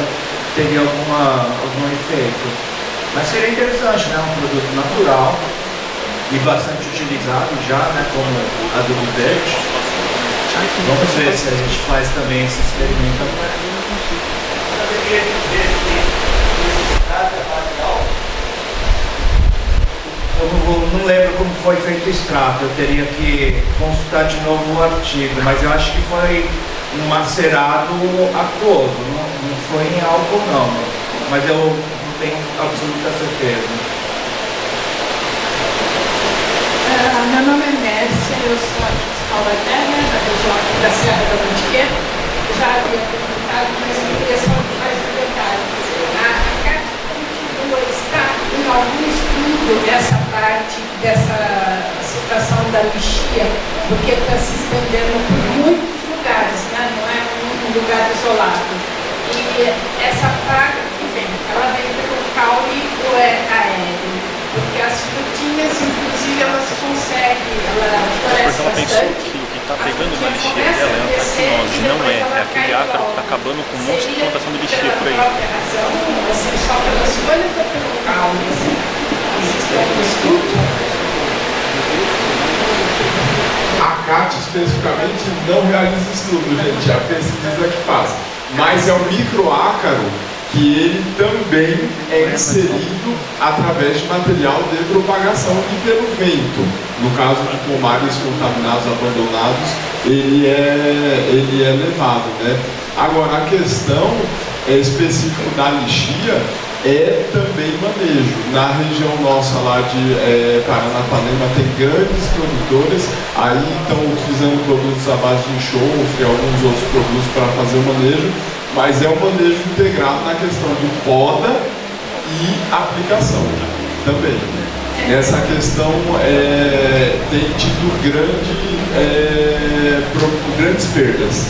teria algum efeito. Mas seria interessante, né? Um produto natural e bastante utilizado já, né? Como adubo verde. Vamos ver se a gente faz também esse experimento. Eu não lembro como foi feito o extrato, eu teria que consultar de novo o artigo, mas eu acho que foi um macerado aquoso, não foi em álcool não, mas eu não tenho absoluta certeza. Meu nome é Mércia, eu sou aqui de Taubaté, da região aqui da Serra da Mantiqueira. Já havia perguntado, mas eu queria só mais um detalhe. A CAT está em algum estudo dessa parte, dessa situação da lixia, porque está se estendendo por muitos lugares, né? Não é um lugar isolado. E essa praga que vem, ela vem pelo caule ou é aéreo? Porque as frutinhas, inclusive, elas conseguem, ela floresce bastante. O que está pegando na lixeira dela é a trachinose, não é aquele ácaro que está acabando com um monte de plantação de lixeira por aí. Razão, assim, só pelas folhas ou pelo caule? Assim, existe algum estudo? A CAT especificamente não realiza estudo, gente, é a pesquisa que faz. Mas é o microácaro que ele também é inserido através de material de propagação e pelo vento. No caso de pomares contaminados, abandonados, ele é levado, né? Agora, a questão específica da lixia é também manejo. Na região nossa lá de Paranapanema tem grandes produtores, aí estão utilizando produtos à base de enxofre, alguns outros produtos para fazer o manejo, mas é um manejo integrado na questão de poda e aplicação também. Essa questão tem tido grandes perdas.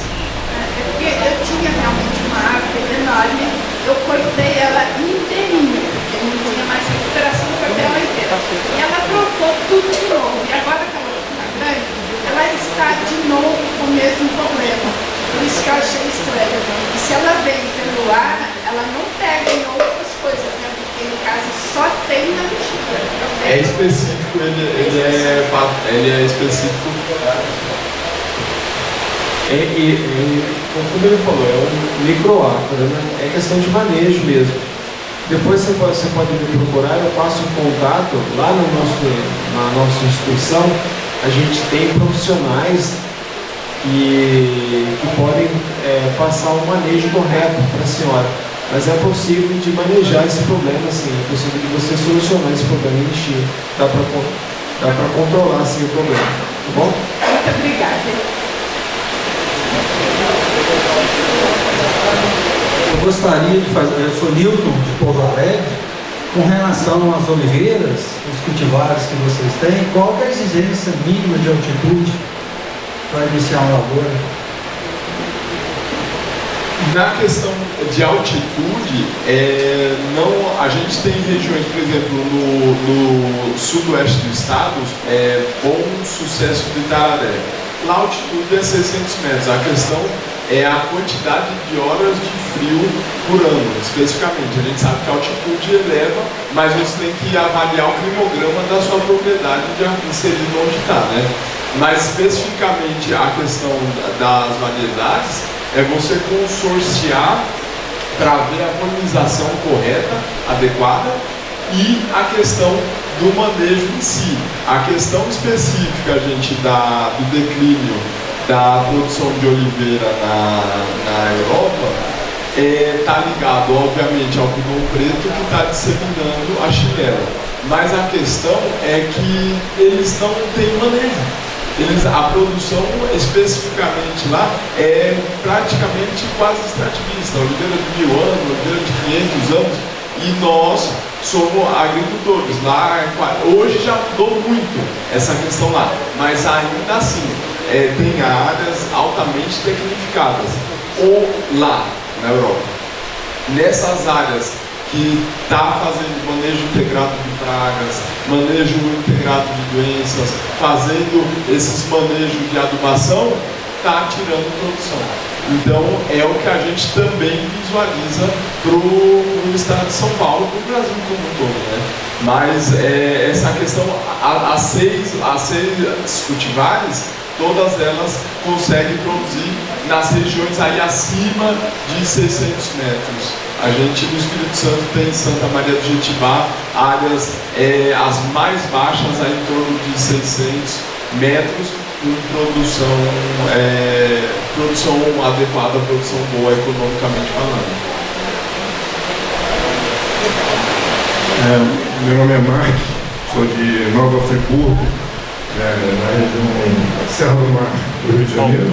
Porque eu tinha realmente uma árvore enorme, eu cortei ela inteirinha, porque não tinha mais recuperação, eu cortei ela inteira. E ela brocou tudo de novo. E agora que ela está grande, ela está de novo com o mesmo problema. Por isso que eu achei estranho. E se ela vem pelo ar, ela não pega em outras coisas, né? Porque no caso só tem na bexiga. É específico, ele é específico. Como ele falou, é um microáquaro, né? É questão de manejo mesmo. Depois você pode me procurar, eu passo um contato lá na nossa instituição. A gente tem profissionais que podem passar um manejo correto para a senhora. Mas é possível de manejar esse problema, sim. É possível de você solucionar esse problema em lixia. Dá para controlar, sim, o problema. Tá bom? Muito obrigada. Eu gostaria de fazer, eu sou Newton de Pouso Alegre, com relação às oliveiras, os cultivares que vocês têm, qual é a exigência mínima de altitude para iniciar uma lavoura? Na questão de altitude, a gente tem regiões, por exemplo, no sudoeste do estado, bom sucesso de Itararé. Lá a altitude é 600 metros. A questão é a quantidade de horas de frio por ano, especificamente. A gente sabe que a altitude eleva, mas você tem que avaliar o climograma da sua propriedade inserido onde está, né? Mas especificamente a questão das variedades é você consorciar para ver a polinização correta, adequada, e a questão do manejo em si. A questão específica, gente, do declínio da produção de oliveira na Europa está ligado, obviamente, ao pigão preto que está disseminando a xylella. Mas a questão é que eles não têm manejo. A produção especificamente lá é praticamente quase extrativista, oliveira de 1000 anos, oliveira de 500 anos, e nós somos agricultores. Lá, hoje já mudou muito essa questão lá, mas ainda assim tem áreas altamente tecnificadas, ou lá na Europa. Nessas áreas que está fazendo manejo integrado de pragas, manejo integrado de doenças, fazendo esses manejos de adubação, está tirando produção. Então é o que a gente também visualiza para o estado de São Paulo, para o Brasil como um todo, né? Mas essa questão, as seis cultivares, todas elas conseguem produzir nas regiões aí acima de 600 metros. A gente no Espírito Santo tem Santa Maria do Jetibá, áreas as mais baixas aí em torno de 600 metros, com produção adequada, produção boa economicamente falando. Meu nome é Mark, sou de Nova Friburgo, na região Serra do Mar do Rio de Janeiro.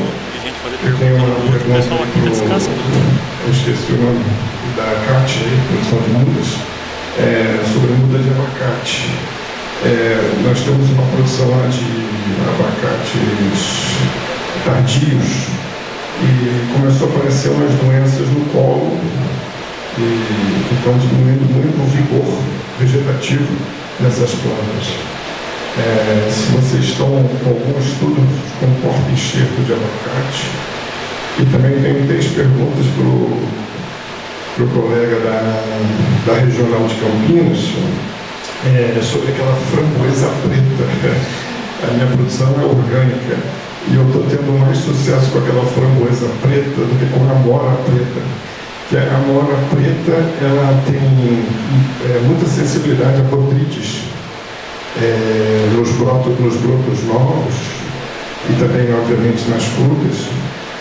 Eu tenho uma pergunta eu esqueci o nome da CAT, produção de mudas, sobre muda de abacate. Nós temos uma produção lá de abacates tardios e começou a aparecer umas doenças no colo e estão diminuindo muito o vigor vegetativo dessas plantas. Se vocês estão com algum estudo com porta-enxerto de abacate, e também tenho 3 perguntas para o colega da Regional de Campinas, sobre aquela framboesa preta. A minha produção é orgânica e eu estou tendo mais sucesso com aquela framboesa preta do que com a amora preta. que a amora preta ela tem muita sensibilidade a botrytis nos brotos novos e também, obviamente, nas frutas.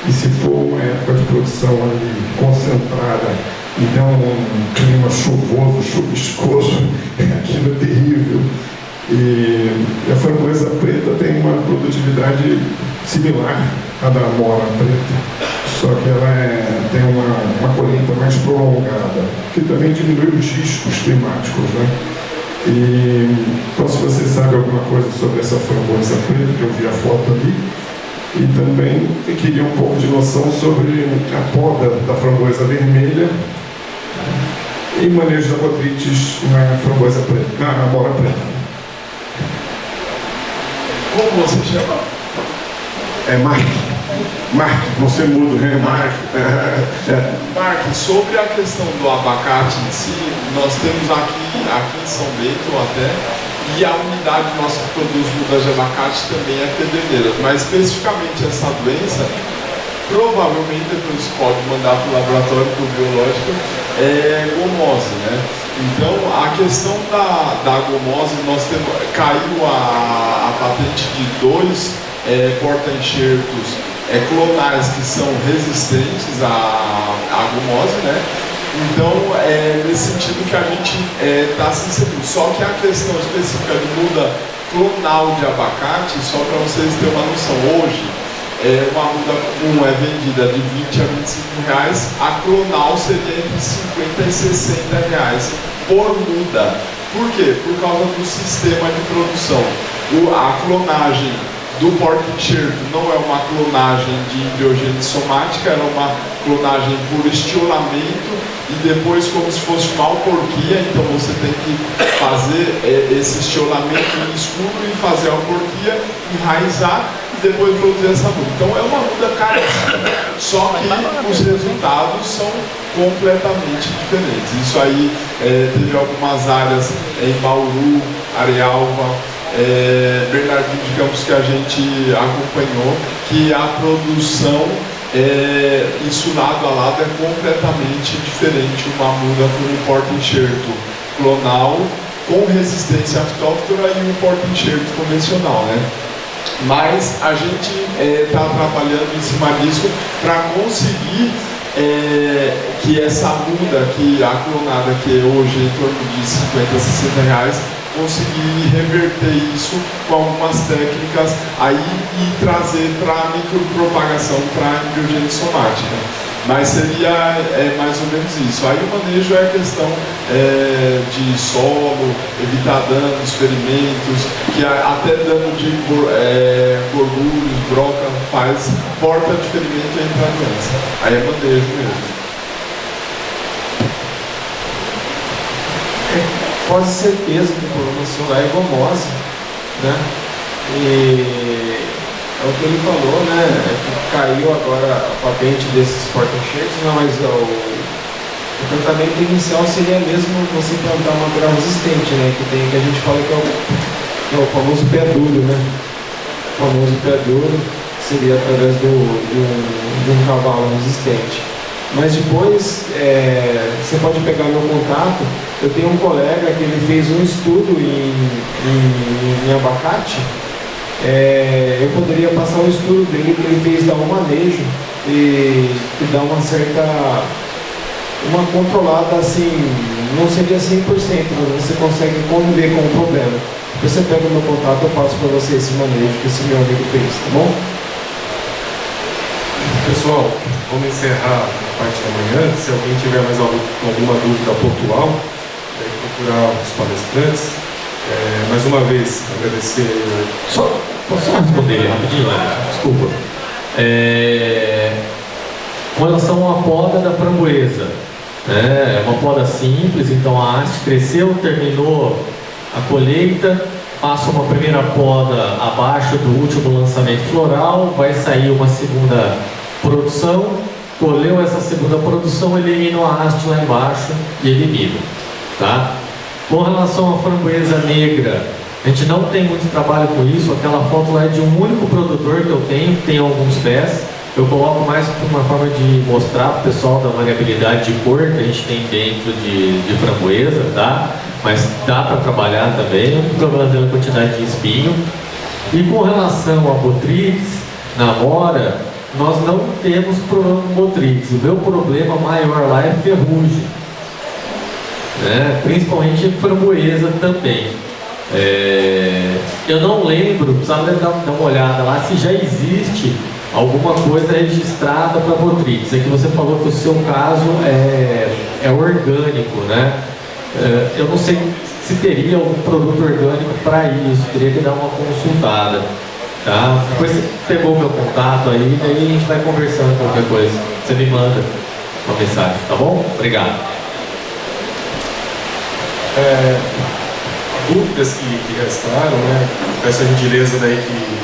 E se for uma época de produção ali concentrada e não um clima chuvoso, chuviscoso, aquilo é terrível. E a framboesa preta tem uma produtividade similar à da amora preta, só que ela tem uma colheita mais prolongada, que também diminui os riscos climáticos, né? Então, se você sabe alguma coisa sobre essa framboesa preta, que eu vi a foto ali, e também eu queria um pouco de noção sobre a poda da framboesa vermelha e manejo da botrytis na framboesa preta, na amora preta. Como você chama? Mark, você muda, né? Mark, sobre a questão do abacate em si, nós temos aqui em São Bento até, e a unidade nossa que produz mudas de abacate também é Pederneiras, mas especificamente essa doença, provavelmente depois pode mandar para o laboratório biológico, é gomose, né? Então, a questão da gomose, caiu a patente de 2 porta-enxertos clonais que são resistentes à gomose, né? Então, é nesse sentido que a gente está se inserindo. Só que a questão específica de muda clonal de abacate, só para vocês terem uma noção, hoje, uma muda comum é vendida de 20 a 25 reais, a clonal seria entre 50 e 60 reais por muda. Por quê? Por causa do sistema de produção. A clonagem do porta-enxerto não é uma clonagem de embriogênese somática, era uma clonagem por estiolamento e depois como se fosse uma alporquia, então você tem que fazer esse estiolamento em escuro e fazer a alporquia, enraizar e depois produzir essa muda. Então é uma muda caríssima, só que os resultados são completamente diferentes. Isso aí teve algumas áreas em Bauru, Arealva, Bernardino de Campos que a gente acompanhou, que a produção isso lado a lado é completamente diferente, uma muda por um porta-enxerto clonal com resistência à fitóftora e um porta-enxerto convencional, né? Mas a gente está trabalhando em cima disso para conseguir que essa muda, que a clonada que é hoje em torno de 50 a 60 reais, conseguir reverter isso com algumas técnicas aí e trazer para a micropropagação para a embriogênese somática. Mas seria mais ou menos isso. Aí o manejo é a questão de solo, evitar danos, ferimentos, que até dano de gorgulhos, broca, faz porta de ferimento entre a doença. Aí é manejo mesmo. Quase certeza que o problema seu lá é gomose, né? E é o que ele falou, né? É que caiu agora a patente desses porta-enxertos, mas o tratamento inicial seria mesmo você plantar uma grão resistente, né? Que a gente fala que é o famoso pé duro, né? O famoso pé duro seria através de um cavalo resistente. Mas depois, você pode pegar meu contato. Eu tenho um colega que ele fez um estudo em abacate. Eu poderia passar o estudo dele que ele fez dar um manejo e dar uma certa, uma controlada assim, não seria 100%, mas você consegue conviver com o problema. Você pega o meu contato, eu passo para você esse manejo que esse meu amigo fez, tá bom? Pessoal, vamos encerrar a parte da manhã. Se alguém tiver mais alguma dúvida pontual, deve procurar os palestrantes. Mais uma vez, agradecer. Posso responder rapidinho, desculpa. Com relação à poda da framboesa, é uma poda simples, então a haste cresceu, terminou a colheita, passa uma primeira poda abaixo do último lançamento floral, vai sair uma segunda produção, colheu essa segunda produção, elimina a haste lá embaixo e elimina, tá? Com relação à framboesa negra, a gente não tem muito trabalho com isso, aquela foto lá é de um único produtor que eu tenho, que tem alguns pés, Eu coloco mais por uma forma de mostrar para o pessoal da variabilidade de cor que a gente tem dentro de framboesa, tá? Mas dá para trabalhar também, o problema da quantidade de espinho. E com relação a Botrix, na Amora, nós não temos problema com Botrix. O meu problema maior lá é ferrugem, né? Principalmente framboesa também. Eu não lembro, precisava dar uma olhada lá se já existe alguma coisa registrada para Botrix. É que você falou que o seu caso é orgânico, né? Eu não sei se teria algum produto orgânico para isso, teria que dar uma consultada, tá? Depois você pegou meu contato aí, daí a gente vai conversando qualquer coisa. Você me manda uma mensagem, tá bom? Obrigado. Dúvidas que restaram, né? Peço a gentileza daí que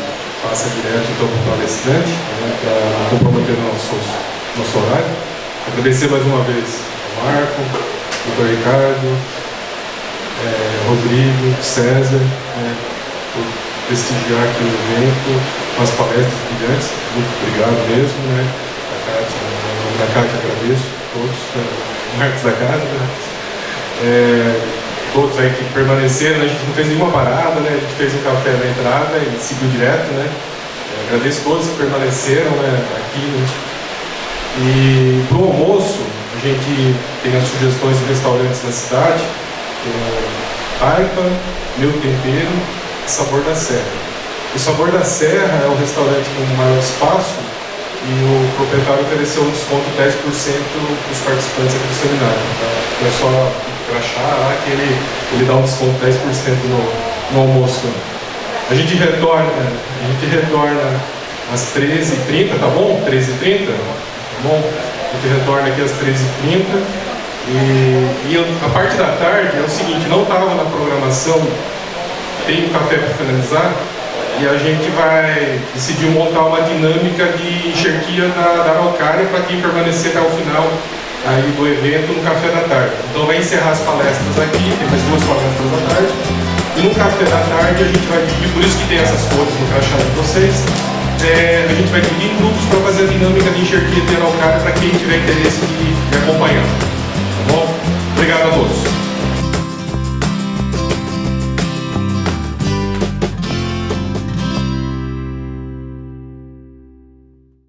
passa direto então para o palestrante, né? Para comprometer nosso horário. Agradecer mais uma vez ao Marco, ao Dr. Ricardo, Rodrigo, César, né? Por prestigiar aqui o evento, com as palestras brilhantes. Muito obrigado mesmo, né? Da Cátia agradeço, todos, Marcos da casa, né? Todos aí que permaneceram, a gente não fez nenhuma parada, né? A gente fez um café na entrada e seguiu direto, né? Agradeço a todos que permaneceram, né, aqui, né? E para o almoço, a gente tem as sugestões de restaurantes na cidade, Taipa, Meu Tempero e Sabor da Serra. O Sabor da Serra é o restaurante com maior espaço e o proprietário ofereceu um desconto de 10% para os participantes aqui do seminário. Tá? É só achar lá que ele dá um desconto de 10% no almoço. A gente retorna às 13h30, tá bom? 13h30? Tá bom? A gente retorna aqui às 13h30 e a parte da tarde é o seguinte, não estava na programação, tem um café para finalizar e a gente vai decidir montar uma dinâmica de enxertia da araucária para quem permanecer até o final aí do evento no café da tarde. Então vai encerrar as palestras aqui, tem mais 2 palestras da tarde. E no café da tarde a gente vai dividir, por isso que tem essas cores no crachá de vocês, a gente vai dividir em grupos para fazer a dinâmica de enxertia de araucária para quem tiver interesse de acompanhar. Tá bom? Obrigado a todos.